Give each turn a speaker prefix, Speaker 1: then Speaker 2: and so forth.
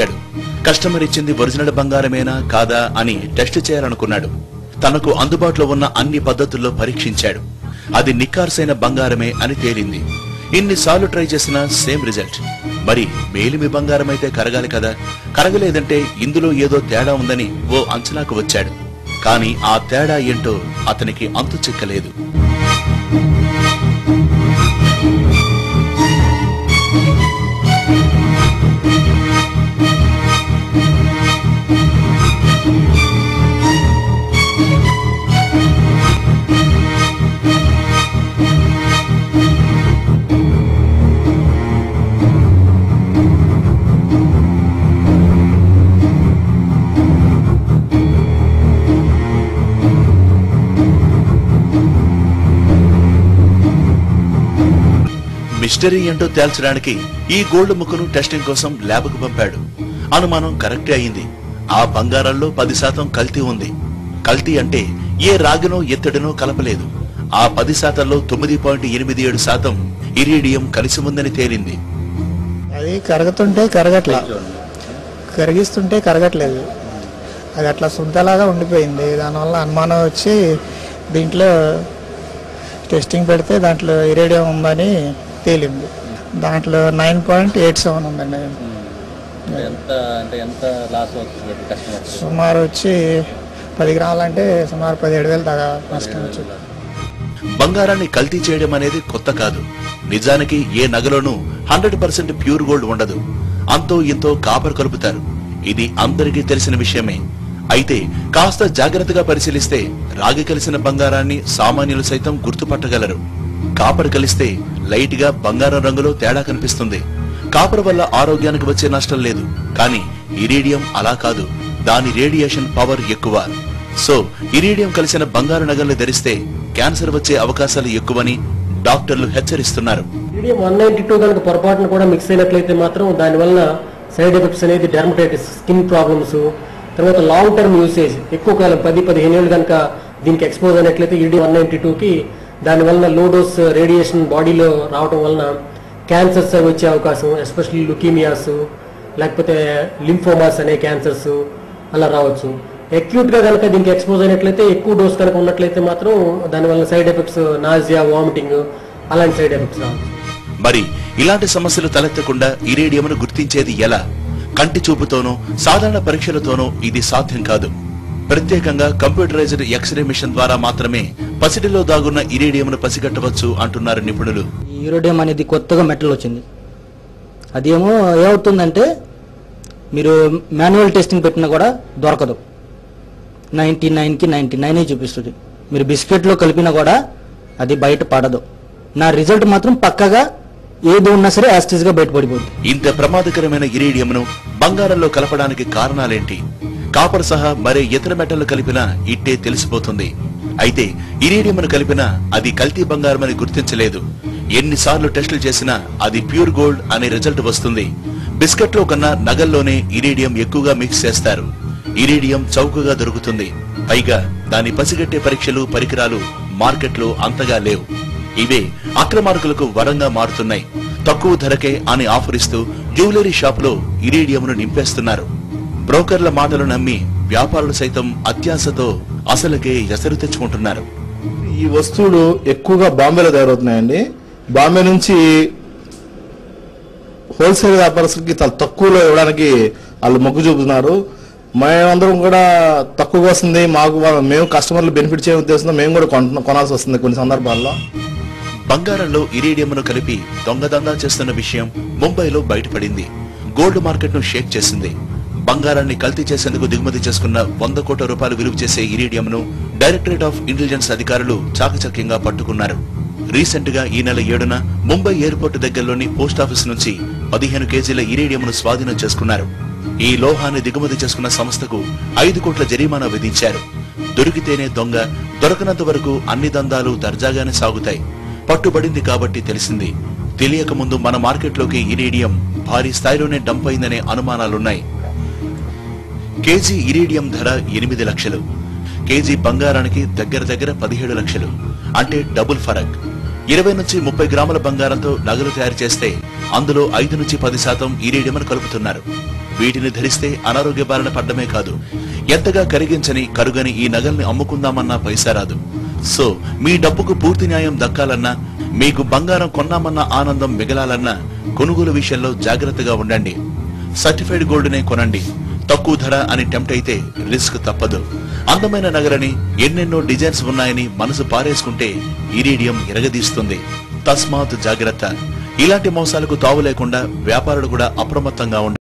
Speaker 1: ఆశ్చర్యపోయాడు. కస్టమర్ ఇచ్చింది ఒరిజినల్ బంగారమేనా కాదా అని టెస్ట్ చేయాలనుకున్నాడు. తనకు అందుబాటులో ఉన్న అన్ని పద్ధతుల్లో పరీక్షించాడు. అది నిక్కార్సైన బంగారమే అని తేలింది. ఇన్నిసార్లు ట్రై చేసినా సేమ్ రిజల్ట్. మరి మేలిమి బంగారమైతే కరగాలి కదా, కరగలేదంటే ఇందులో ఏదో తేడా ఉందని ఓ అంచనాకు వచ్చాడు. కానీ ఆ తేడా ఏంటో అతనికి అంతు చిక్కలేదు. మిస్టరీ ఏంటో తేల్చడానికి ఈ గోల్డ్ ముక్కను టెస్టింగ్ కోసం ల్యాబ్కు పంపాడు. అనుమానం కరెక్టే అయింది. ఆ బంగారంలో 10% కల్తీ ఉంది. కల్తీ అంటే ఏ రాగినో ఎత్తడినో కలపలేదు. ఆ 10%లో 9.87% ఇరీడియం కలిసి ఉందని తేలింది.
Speaker 2: అది కరుగుతుంటే కరగట్లేదు, కరిగిస్తుంటే కరగట్లేదు. అది అట్లా సుంతలాగా ఉండిపోయింది. దానివల్ల అనుమానం వచ్చి దీంట్లో టెస్టింగ్ పెడితే దాంట్లో ఇరీడియం ఉందని తేలింది. దాంట్లో 9.87 ఉందండి. సుమారు వచ్చి 10 గ్రాములంటే సుమారు 17,000 దాకా నష్టం వచ్చింది.
Speaker 1: బంగారాన్ని కల్తీ చేయడం అనేది కొత్త కాదు. నిజానికి ఏ నగలోనూ 100% ప్యూర్ గోల్డ్ ఉండదు. అంతో ఇంతో కాపర్ కలుపుతారు. ఇది అందరికీ తెలిసిన విషయమే. అయితే కాస్త జాగ్రత్తగా పరిశీలిస్తే రాగి కలిసిన బంగారాన్ని సామాన్యులు సైతం గుర్తుపట్టగలరు. కాపర్ కలిస్తే లైట్ గా బంగారం రంగులో తేడా కనిపిస్తుంది. కాపర్ వల్ల ఆరోగ్యానికి వచ్చే నష్టం లేదు. కానీ ఇరీడియం అలా కాదు. దాని రేడియేషన్ పవర్ ఎక్కువ. సో ఇరీడియం కలిసిన బంగారు నగల్ని ధరిస్తే క్యాన్సర్ వచ్చే అవకాశాలు ఎక్కువని డాక్టర్లు హెచ్చరిస్తున్నారు.
Speaker 3: ఇరీడియం 192 కనుక పొరపాటున కూడా మిక్స్ అయినట్లయితే మాత్రం దానివల్ల సైడ్ ఎఫెక్ట్స్ అనేది డెర్మటైటిస్, స్కిన్ ప్రాబ్లమ్స్, తర్వాత లాంగ్ టర్మ్ యూసేజ్ ఎక్కువ కాలం 10-15 ఏళ్ళు కనుక దీనికి ఎక్స్పోజ్ అయినట్లయితే ఇరీడియం 192కి దానివల్ల లో డోస్ రేడియేషన్ బాడీలో రావడం వలన క్యాన్సర్స్ అవి వచ్చే అవకాశం, ఎస్పెషల్లీ లుకీమియాస్ లేకపోతే లింఫోమాస్ అనే క్యాన్సర్స్ అలా రావచ్చు. అక్యూట్ గా కనుక దీనికి ఎక్స్పోజ్ అయినట్లయితే ఎక్కువ డోస్ కనుక ఉన్నట్లయితే మాత్రం దానివల్ల సైడ్ ఎఫెక్ట్స్ నాజియా, వామిటింగ్ అలాంటి సైడ్ ఎఫెక్ట్స్ రావచ్చు.
Speaker 1: మరి ఇలాంటి సమస్యలు తలెత్తకుండా ఇరీడియంను గుర్తించేది ఎలా? కంటి చూపుతోనో సాధారణ పరీక్షలతోనో ఇది సాధ్యం కాదు. ప్రత్యేకంగా కంప్యూటరైజ్డ్ ఎక్స్రే మిషన్ ద్వారా మాత్రమే పసిడిలో దాగున్న ఇరీడియంను పసిగట్టవచ్చు అంటున్నారు నిపుణులు.
Speaker 4: ఇరీడియం అనేది కొత్తగా మెటల్ వచ్చింది. అదేమో ఏమవుతుందంటే మీరు మాన్యువల్ టెస్టింగ్ పెట్టినా కూడా దొరకదు. 99కి 99 చూపిస్తుంది. మీరు బిస్కెట్లో కలిపినా కూడా అది బయట పడదు. నా రిజల్ట్ మాత్రం పక్కగా ఏది ఉన్నా సరే యాస్టిస్ గా బయటపడిపోతుంది.
Speaker 1: ఇంత ప్రమాదకరమైన ఇరీడియంను బంగారంలో కలపడానికి కారణాలేంటి? కాపర్ సహా మరే ఇతర మెటల్ కలిపినా ఇట్టే తెలిసిపోతుంది. అయితే ఇరీడియంను కలిపినా అది కల్తీ బంగారమని గుర్తించలేదు. ఎన్నిసార్లు టెస్టులు చేసినా అది ప్యూర్ గోల్డ్ అనే రిజల్ట్ వస్తుంది. బిస్కెట్ లో కన్నా నగల్లోనే ఇరీడియం ఎక్కువగా మిక్స్ చేస్తారు. ఇరీడియం చౌకగా దొరుకుతుంది. పైగా దాని పసిగట్టే పరీక్షలు, పరికరాలు మార్కెట్లో అంతగా లేవు. ఇవే అక్రమార్కులకు వరంగా మారుతున్నాయి. తక్కువ ధరకే అని ఆఫర్ ఇస్తూ జ్యువెలరీ షాపులో ఇరీడియంను నింపేస్తున్నారు. బ్రోకర్ల మాటలు నమ్మి వ్యాపారులు సైతం అత్యాశతో అసలుకే ఎసరు తెచ్చుకుంటున్నారు.
Speaker 5: ఈ వస్తువులు ఎక్కువగా బాంబేలో తయారవుతున్నాయండి. బాంబే నుంచి హోల్సేల్ వ్యాపారస్తులకి చాలా తక్కువలో ఇవ్వడానికి వాళ్ళు మొగ్గు చూపుతున్నారు. మేమందరం కూడా తక్కువగా వస్తుంది, మేము కస్టమర్లు బెనిఫిట్ చేయ ఉద్దేశంతో మేము కూడా కొనాల్సి వస్తుంది కొన్ని సందర్భాల్లో.
Speaker 1: బంగారంలో ఇరీడియంను కలిపి దొంగదందా చేస్తున్న విషయం ముంబైలో బయటపడింది. గోల్డ్ మార్కెట్ ను షేక్ చేసింది. బంగారాన్ని కల్తీ చేసేందుకు దిగుమతి చేసుకున్న 100 కోట్ల రూపాయలు విలువ చేసే ఇరీడియంను డైరెక్టరేట్ ఆఫ్ ఇంటెలిజెన్స్ అధికారులు చాకచక్యంగా పట్టుకున్నారు. రీసెంట్ గా ఈ నెల 7న ముంబై ఎయిర్పోర్ట్ దగ్గరలోని పోస్టాఫీస్ నుంచి 15 కేజీల ఇరీడియంను స్వాధీనం చేసుకున్నారు. ఈ లోహాన్ని దిగుమతి చేసుకున్న సంస్థకు 5 కోట్ల జరిమానా విధించారు. దొరికితేనే దొంగ, దొరకనంత వరకు అన్ని దందాలు దర్జాగానే సాగుతాయి. పట్టుబడింది కాబట్టి తెలిసింది. తెలియక ముందు మన మార్కెట్లోకి ఇరీడియం భారీ స్థాయిలోనే డంప్ అయిందనే అనుమానాలున్నాయి. కేజీ ఇరీడియం ధర 8 లక్షలు. కేజీ బంగారానికి దగ్గర 17 లక్షలు. అంటే డబుల్ ఫరక్. 20 నుంచి 30 గ్రాముల బంగారంతో నగలు తయారు చేస్తే అందులో 5 నుంచి 10% ఇరీడియం కలుపుతున్నారు. వీటిని ధరిస్తే అనారోగ్య బారిన పడ్డమే కాదు, ఎంతగా కరిగించని కరుగని ఈ నగల్ని అమ్ముకుందామన్నా పైసా రాదు. సో మీ డబ్బుకు పూర్తి న్యాయం దక్కాలన్నా, మీకు బంగారం కొన్నామన్న ఆనందం మిగలాలన్నా కొనుగోలు విషయంలో జాగ్రత్తగా ఉండండి. సర్టిఫైడ్ గోల్డ్నే కొనండి. తక్కువ ధర అని టెంప్ట్ అయితే రిస్క్ తప్పదు. అందమైన నగలని, ఎన్నెన్నో డిజైన్స్ ఉన్నాయని మనసు పారేసుకుంటే ఇరీడియం ఎరగదీస్తుంది. తస్మాత్ జాగ్రత్త. ఇలాంటి మోసాలకు తావు లేకుండా వ్యాపారులు కూడా అప్రమత్తంగా ఉండాలి.